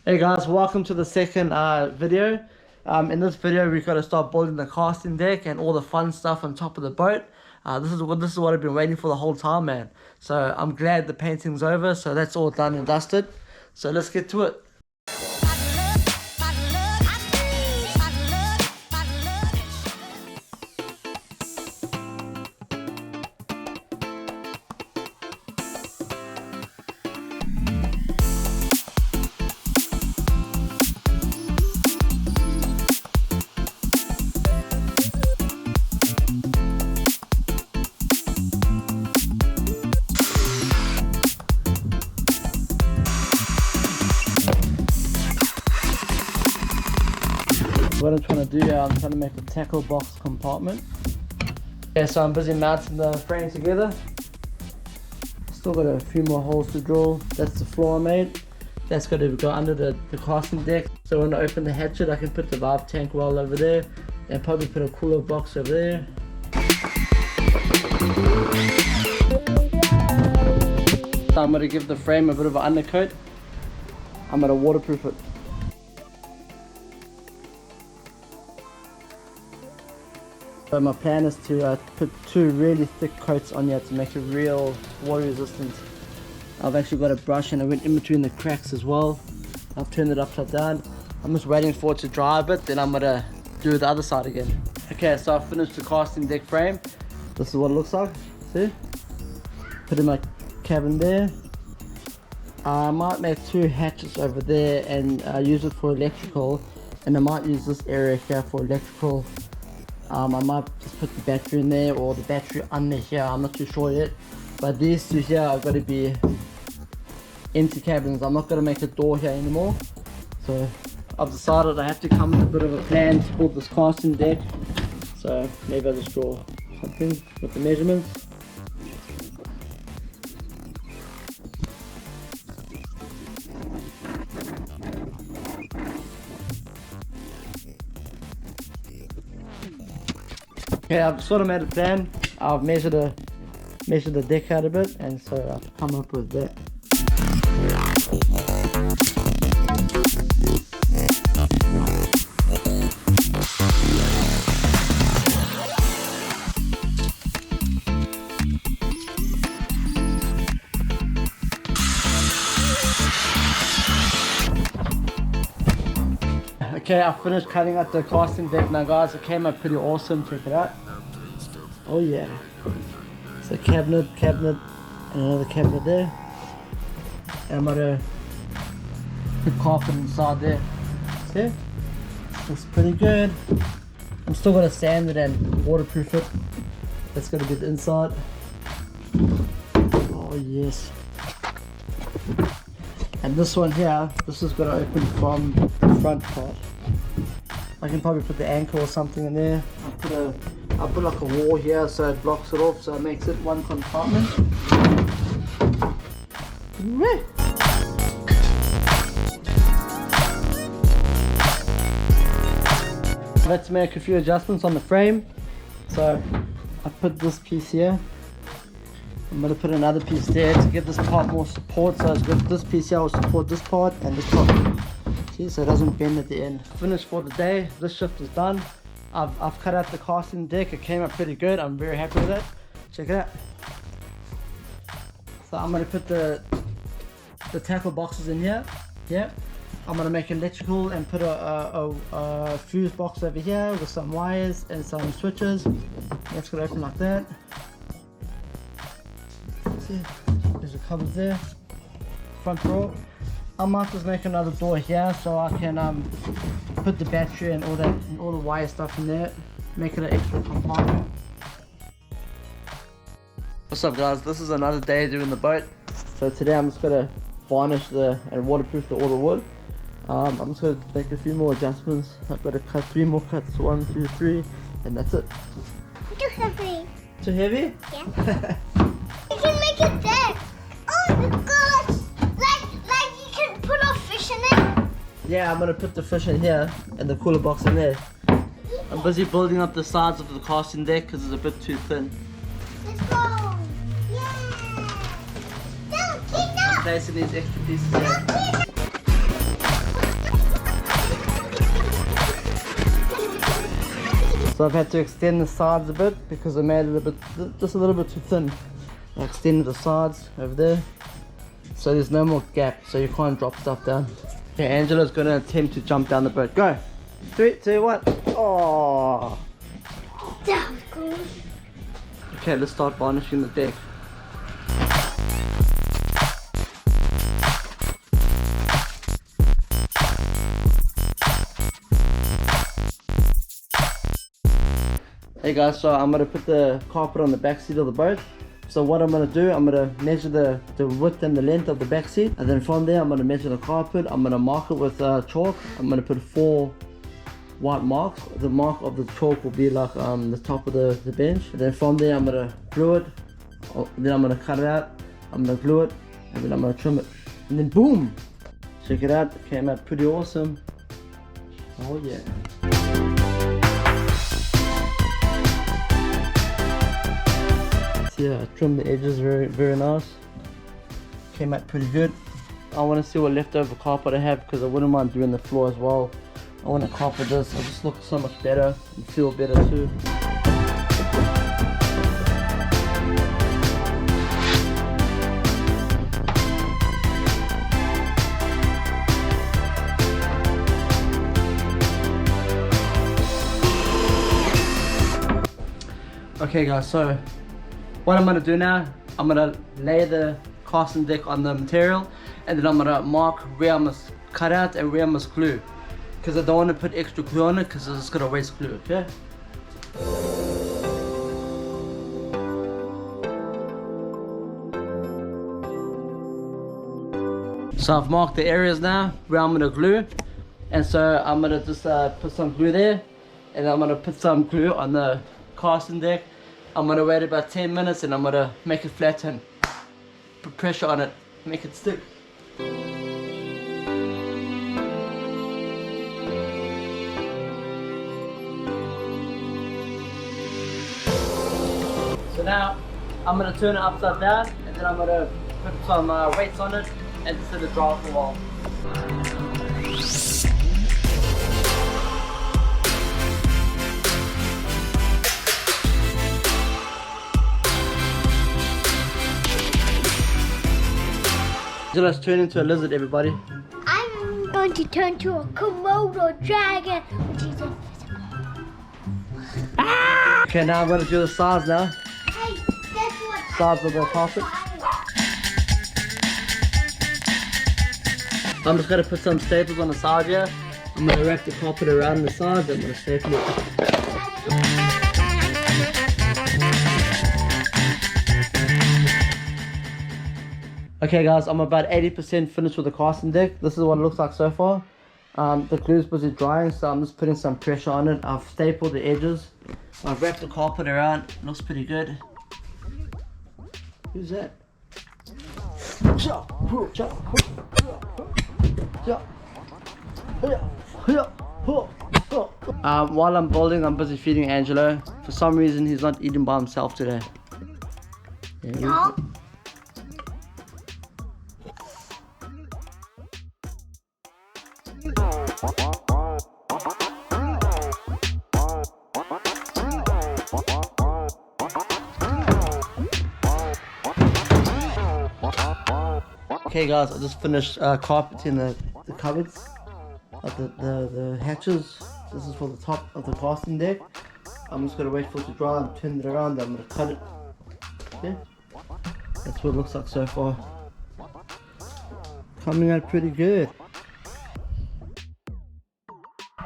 Hey guys, welcome to the second video. In this video, we've got to start building the casting deck and all the fun stuff on top of the boat. This is what I've been waiting for the whole time, man. So I'm glad the painting's over. So that's all done and dusted. So let's get to it. What I'm trying to do here, I'm trying to make a tackle box compartment. Yeah, so I'm busy mounting the frame together. Still got a few more holes to drill. That's the floor I made. That's got to go under the casting deck. So when I open the hatchet, I can put the valve tank well over there and probably put a cooler box over there. So I'm going to give the frame a bit of an undercoat. I'm going to waterproof it. So my plan is to put two really thick coats on here to make it real water resistant. I've actually got a brush and I went in between the cracks as well. I've turned it upside down. I'm just waiting for it to dry a bit, then I'm gonna do the other side again. Okay, so I finished the casting deck frame. This is what it looks like, see? Put in my cabin there. I might make two hatches over there and use it for electrical, and I might use this area here for electrical. I might just put the battery in there or the battery under here, I'm not too sure yet. But these two here are going to be empty cabins. I'm not going to make a door here anymore. So I've decided I have to come with a bit of a plan to build this casting deck. So maybe I'll just draw something with the measurements. Okay, I've sort of made a plan. I've measured the deck out a bit, and so I've come up with that. Okay, I finished cutting out the casting deck now, guys. It came out pretty awesome. Check it out. Oh yeah. It's a cabinet, and another cabinet there. And I'm gonna put carpet inside there. See? Looks pretty good. I'm still gonna sand it and waterproof it. That's gonna be the inside. Oh yes. And this one here, this is gonna open from the front part. I can probably put the anchor or something in there. I'll put like a wall here so it blocks it off, so it makes it one compartment. Let's make a few adjustments on the frame. So I put this piece here. I'm going to put another piece there to give this part more support. So it's got this piece here will support this part and this part. See, so it doesn't bend at the end. Finished for the day. This shift is done. I've cut out the casting deck. It came out pretty good. I'm very happy with it. Check it out. So I'm going to put the tackle boxes in here. Yeah. I'm going to make electrical and put a fuse box over here with some wires and some switches. That's going to open like that. See, there's a cupboard there. Front door. I might just make another door here so I can put the battery and all that and all the wire stuff in there, make it an extra compartment. What's up guys, this is another day doing the boat. So today I'm just gonna varnish and waterproof all the wood. I'm just gonna make a few more adjustments. I've got to cut 3 more cuts, 1, 2, 3, and that's it. Too heavy. Too heavy? Yeah. You can make it there. Oh my gosh! Like you can put a fish in it. Yeah, I'm gonna put the fish in here and the cooler box in there. I'm busy building up the sides of the casting deck because it's a bit too thin. Let's go! Yeah! Don't keep I'm placing these extra pieces here. So I've had to extend the sides a bit because I made it a bit, just a little bit too thin. I extended the sides over there, so there's no more gap, so you can't drop stuff down. Okay, Angela's gonna attempt to jump down the boat. Go! 3, 2, 1. Oh! That was cool. Okay, let's start varnishing the deck. Hey guys, so I'm going to put the carpet on the back seat of the boat. So what I'm going to do, I'm going to measure the width and the length of the back seat, and then from there I'm going to measure the carpet. I'm going to mark it with chalk. I'm going to put 4 white marks. The mark of the chalk will be like the top of the bench, and then from there I'm going to glue it. Then I'm going to cut it out, I'm going to glue it, and then I'm going to trim it, and then boom, check it out, it came out pretty awesome. Oh yeah. Yeah, I trimmed the edges very nice. Came out pretty good. I want to see what leftover carpet I have because I wouldn't mind doing the floor as well. I want to carpet this, it'll just look so much better and feel better too. Okay guys, so what I'm going to do now, I'm going to lay the casting deck on the material, and then I'm going to mark where I must cut out and where I must glue, because I don't want to put extra glue on it because it's just going to waste glue, okay? So I've marked the areas now where I'm going to glue, and so I'm going to just put some glue there, and I'm going to put some glue on the casting deck. I'm going to wait about 10 minutes and I'm going to make it flat and put pressure on it, make it stick. So now I'm going to turn it upside down, and then I'm going to put some weights on it and set it dry for a while. Let's turn into a lizard, everybody. I'm going to turn to a Komodo dragon, which is invisible. Ah! Okay, now I'm going to do the sides now. Hey, guess what? Sides of the carpet. I'm just going to put some staples on the side here. I'm going to wrap the carpet around the sides. I'm going to staple it. Okay guys, I'm about 80% finished with the casting deck. This is what it looks like so far. The glue is busy drying, so I'm just putting some pressure on it. I've stapled the edges. I've wrapped the carpet around. It looks pretty good. Who's that? While I'm building, I'm busy feeding Angelo. For some reason, he's not eating by himself today. No. Okay guys, I just finished carpeting the cupboards, the hatches. This is for the top of the casting deck. I'm just going to wait for it to dry and turn it around. I'm going to cut it. Okay, that's what it looks like so far. Coming out pretty good.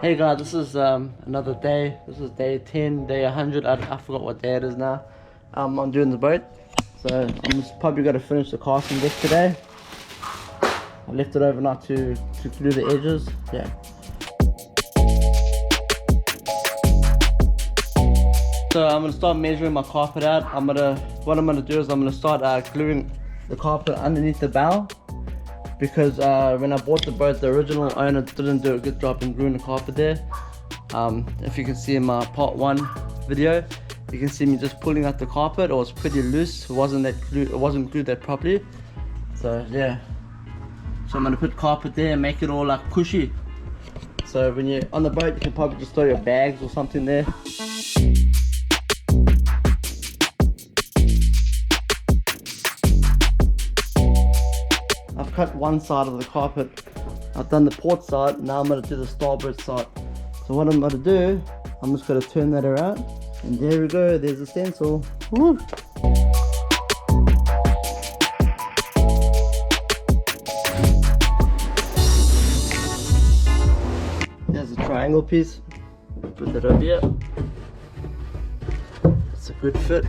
Hey guys, this is another day. This is day 10, day 100. I forgot what day it is now. I'm doing the boat, so I'm just probably going to finish the casting deck today. I left it overnight to glue the edges. Yeah. So I'm gonna start measuring my carpet out. What I'm gonna do is I'm gonna start gluing the carpet underneath the bow, because when I bought the boat, the original owner didn't do a good job in gluing the carpet there. If you can see in my part 1 video, you can see me just pulling out the carpet. It was pretty loose. It wasn't glued that properly. So yeah. So I'm gonna put carpet there and make it all like cushy. So when you're on the boat, you can probably just throw your bags or something there. cut one side of the carpet. I've done the port side, now I'm going to do the starboard side. So what I'm going to do, I'm just going to turn that around, and there we go, there's the stencil. Woo! There's a triangle piece, put that over here. It's a good fit.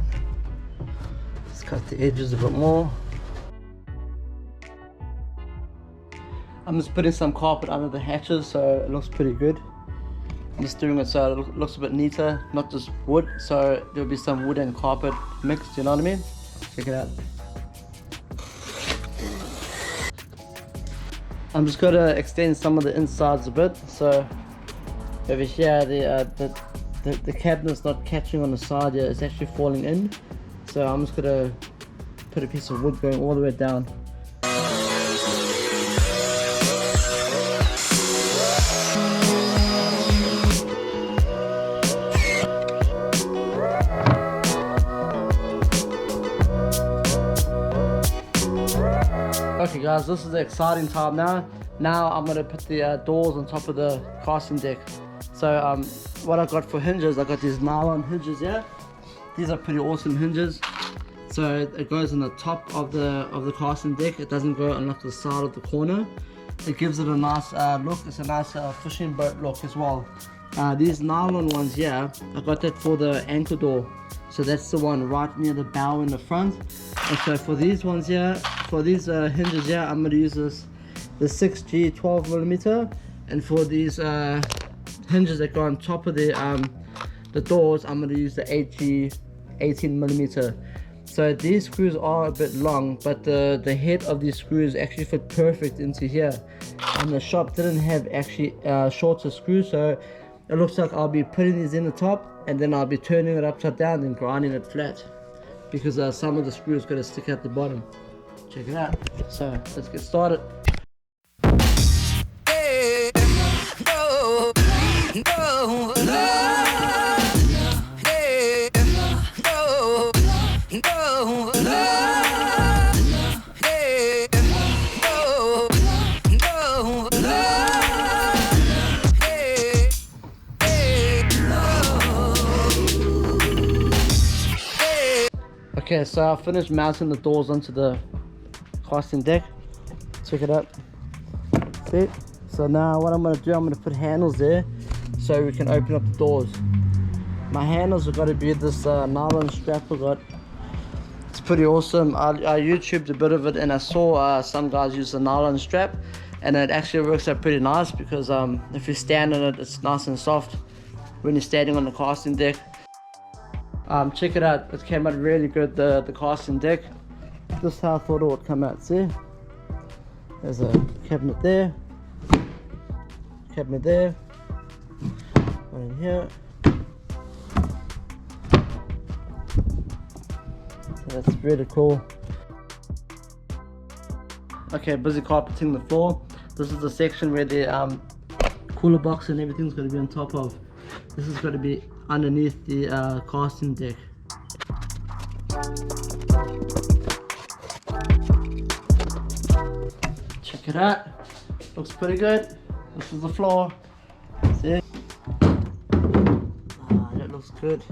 Let's cut the edges a bit more. I'm just putting some carpet under the hatches so it looks pretty good. I'm just doing it so it looks a bit neater, not just wood, so there'll be some wood and carpet mixed, you know what I mean? Check it out. I'm just going to extend some of the insides a bit, so over here the cabinet's not catching on the side yet, it's actually falling in, so I'm just going to put a piece of wood going all the way down. Okay guys, this is the exciting time now. Now I'm going to put the doors on top of the casting deck. So what I got for hinges, I got these nylon hinges here. These are pretty awesome hinges. So it goes on the top of the casting deck. It doesn't go on like the side of the corner. It gives it a nice look. It's a nice fishing boat look as well. These nylon ones here, I got that for the anchor door. So that's the one right near the bow in the front. And so for these ones here, for these hinges here, I'm going to use the 6G 12mm, and for these hinges that go on top of the doors, I'm going to use the 8G 18mm. So these screws are a bit long, but the head of these screws actually fit perfect into here, and the shop didn't have actually shorter screws, so it looks like I'll be putting these in the top and then I'll be turning it upside down and grinding it flat, because some of the screws got to stick out the bottom. Check it out. So let's get started. Okay, so I finished mounting the doors onto the casting deck. Check it out. See? So now what I'm going to do, I'm going to put handles there so we can open up the doors. My handles have got to be this nylon strap I got. It's pretty awesome. I YouTubed a bit of it and I saw some guys use the nylon strap, and it actually works out pretty nice because if you stand on it, it's nice and soft when you're standing on the casting deck. Check it out, it came out really good, the casting deck. This is how I thought it would come out. See, there's a cabinet there, one in here. So that's really cool. Okay, busy carpeting the floor. This is the section where the cooler box and everything's going to be on top of. This is going to be underneath the casting deck. Check it out, looks pretty good. This is the floor. See? That looks good.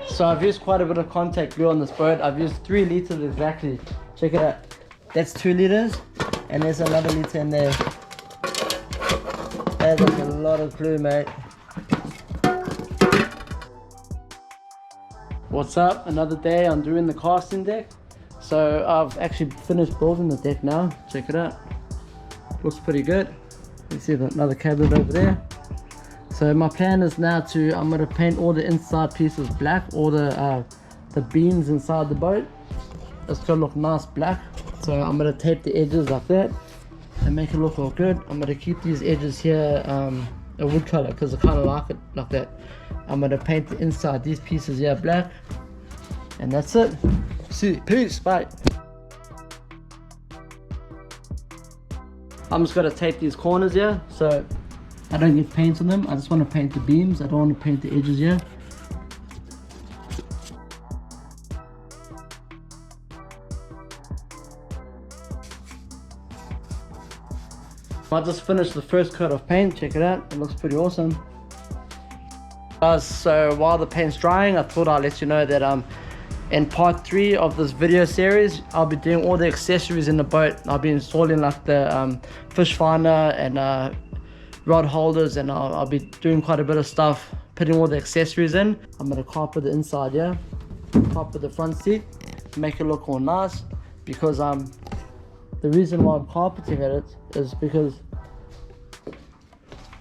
So I've used quite a bit of contact glue on this boat. I've used 3 liters exactly. Check it out. That's 2 liters, and there's another liter in there. That's like a lot of glue, mate. What's up? Another day on doing the casting deck. So I've actually finished building the deck now. Check it out. Looks pretty good. You see another cabinet over there. So my plan is now I'm going to paint all the inside pieces black, all the beams inside the boat. It's going to look nice black. So I'm going to tape the edges like that and make it look all good. I'm going to keep these edges here a wood color because I kind of like it like that. I'm going to paint the inside, these pieces here black, and that's it. See, peace, bye. I'm just going to tape these corners here so I don't get paint on them. I just want to paint the beams, I don't want to paint the edges here. I just finished the first coat of paint. Check it out, it looks pretty awesome. Guys, so while the paint's drying, I thought I'd let you know that in part 3 of this video series, I'll be doing all the accessories in the boat. I'll be installing like the fish finder and rod holders, and I'll be doing quite a bit of stuff, putting all the accessories in. I'm gonna carpet the inside, yeah, carpet the front seat, make it look all nice, because the reason why I'm carpeting it is because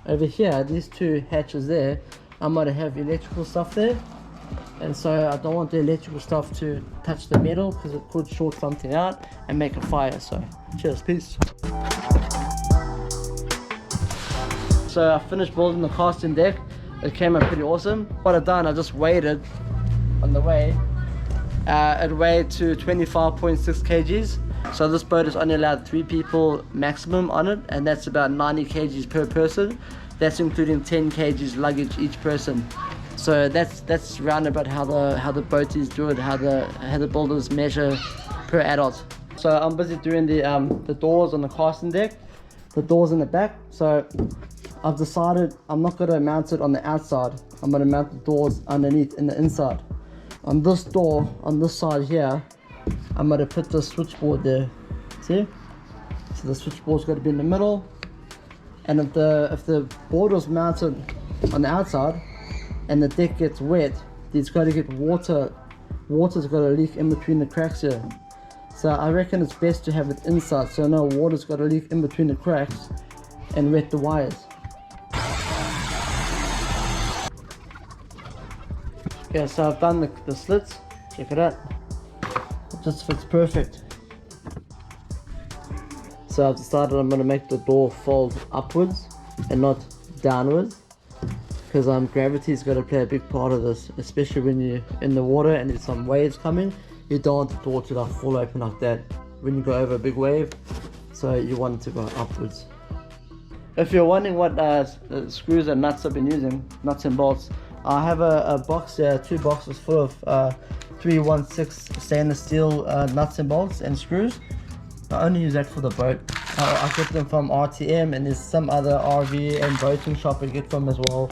over here, these 2 hatches there, I'm gonna have electrical stuff there, and so I don't want the electrical stuff to touch the metal because it could short something out and make a fire. So cheers, peace. So I finished building the casting deck. It came out pretty awesome. What I've done, I just weighed it on the way. It weighed to 25.6 kgs. So this boat is only allowed 3 people maximum on it, and that's about 90 kgs per person. That's including 10 kgs luggage each person. So that's round about how the boaties do it, how the builders measure per adult. So I'm busy doing the doors on the casting deck, the doors in the back. So I've decided I'm not going to mount it on the outside. I'm going to mount the doors underneath in the inside. On this door, on this side here, I'm going to put the switchboard there. See? So the switchboard's got to be in the middle. And if the board was mounted on the outside and the deck gets wet, it's got to get water's got to leak in between the cracks here. So I reckon it's best to have it inside, so no water's got to leak in between the cracks and wet the wires. Yeah, so I've done the slits. Check it out. It just fits perfect. So I've decided I'm going to make the door fold upwards and not downwards, because gravity's got to play a big part of this, especially when you're in the water and there's some waves coming. You don't want the door to like fall open like that when you go over a big wave, so you want it to go upwards. If you're wondering what screws and nuts I've been using, nuts and bolts, I have a box here, 2 boxes full of 316 stainless steel nuts and bolts and screws. I only use that for the boat. I get them from RTM, and there's some other RV and boating shop I get from as well.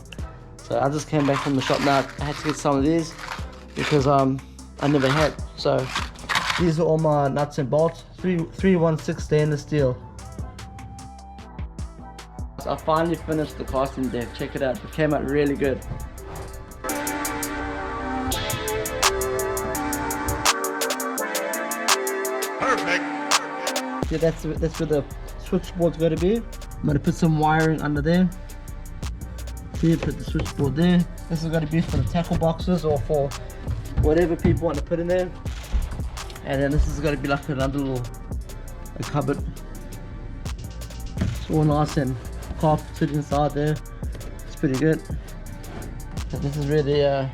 So I just came back from the shop now. I had to get some of these because I never had. So these are all my nuts and bolts, 316 stainless steel. So I finally finished the casting deck. Check it out, it came out really good. Perfect. Yeah, that's where the switchboard's going to be. I'm going to put some wiring under there. See, put the switchboard there. This is going to be for the tackle boxes or for whatever people want to put in there. And then this is going to be like another little cupboard. It's all nice and carpeted inside there. It's pretty good. So this is where the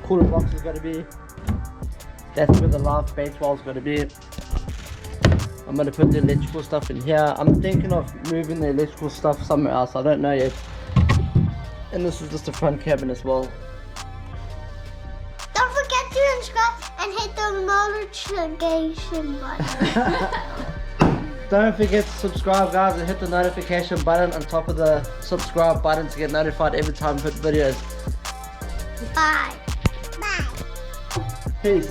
cooler box is going to be. That's where the live bait wall is going to be. I'm going to put the electrical stuff in here. I'm thinking of moving the electrical stuff somewhere else. I don't know yet. And this is just the front cabin as well. Don't forget to subscribe and hit the notification button. Don't forget to subscribe, guys, and hit the notification button on top of the subscribe button to get notified every time we put videos. Bye. Bye. Peace.